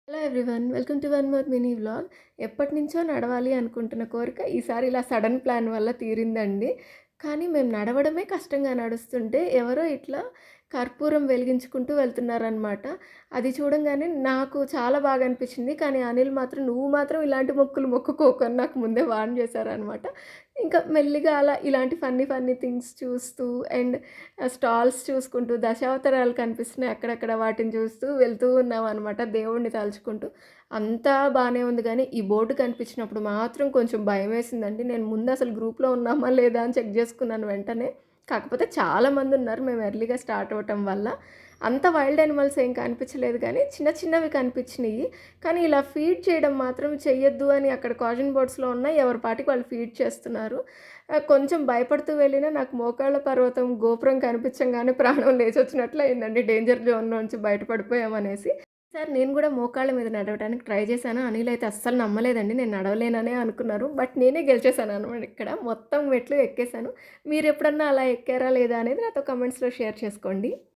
Hello everyone. Welcome to one more mini vlog. ఎప్పటినుంచో నడవాలి అనుకుంటున్న కోరిక ఈసారి ఇలా సడన్ ప్లాన్ వల్ల తీరిందండి. కానీ మేము నడవడమే కష్టంగా నడుస్తుంటే ఎవరో ఇట్లా కర్పూరం వెలిగించుకుంటూ వెళ్తున్నారనమాట. అది చూడంగానే నాకు చాలా బాగా అనిపించింది. కానీ అనిల్ మాత్రం "నువ్వు మాత్రం ఇలాంటి మొక్కులు మొక్కుకోకు" అని నాకు ముందే వార్న్ చేశారనమాట. ఇంకా మెల్లిగా అలా ఇలాంటి ఫన్నీ ఫన్నీ థింగ్స్ చూస్తూ అండ్ స్టాల్స్ చూసుకుంటూ దశావతారాలు కనిపిస్తున్నాయి అక్కడక్కడ వాటిని చూస్తూ వెళ్తూ ఉన్నామనమాట దేవుడిని తలుచుకుంటూ. అంతా బానే ఉంది గానీ, ఈ బోర్డ్ కనిపించినప్పుడు మాత్రం కొంచెం భయమేసిందండి. నేను ముందు అసలు గ్రూప్‌లో ఉన్నామా లేదా అని చెక్ జేసుకున్నాను వెంటనే. కాకపోతే చాలామందున్నారు మేము ఎర్లీగా స్టార్ట్ అవ్వటం వల్ల. అంత వైల్డ్ యానిమల్స్ ఏం కనిపించలేదు గానీ, చిన్న చిన్నవి కనిపించినియి. కానీ ఇలా ఫీడ్ చేయడం మాత్రం చెయ్యొద్దు అని అక్కడ కాషన్ బోర్డ్స్‌లో ఉన్నాయి. ఎవరి పాటికి వాళ్ళు ఫీడ్ చేస్తున్నారు. కొంచెం భయపడుతూ వెళ్ళినా నాకు మోకాళ్ళ పర్వతం గోపురం కనిపించంగానే ప్రాణం లేచొచ్చినట్లు అయిందండి. డేంజర్ జోన్‌లోంచి బయటపడిపోయామనేసి. ఈసారి నేను గూడా మోకాళ్ళ మీద నడవడానికి ట్రై చేశాను. అనిల్ అయితే అస్సలు నమ్మలేదండి. నేను నడవలేననే అనుకున్నారు. బట్ నేనే గెలిచేసాననమాట ఇక్కడ. మొత్తం మెట్లు ఎక్కేసాను. మీరెప్పుడన్నా అలా ఎక్కారా లేదా అనేది నాతో కామెంట్స్‌లో షేర్ చేసుకోండి.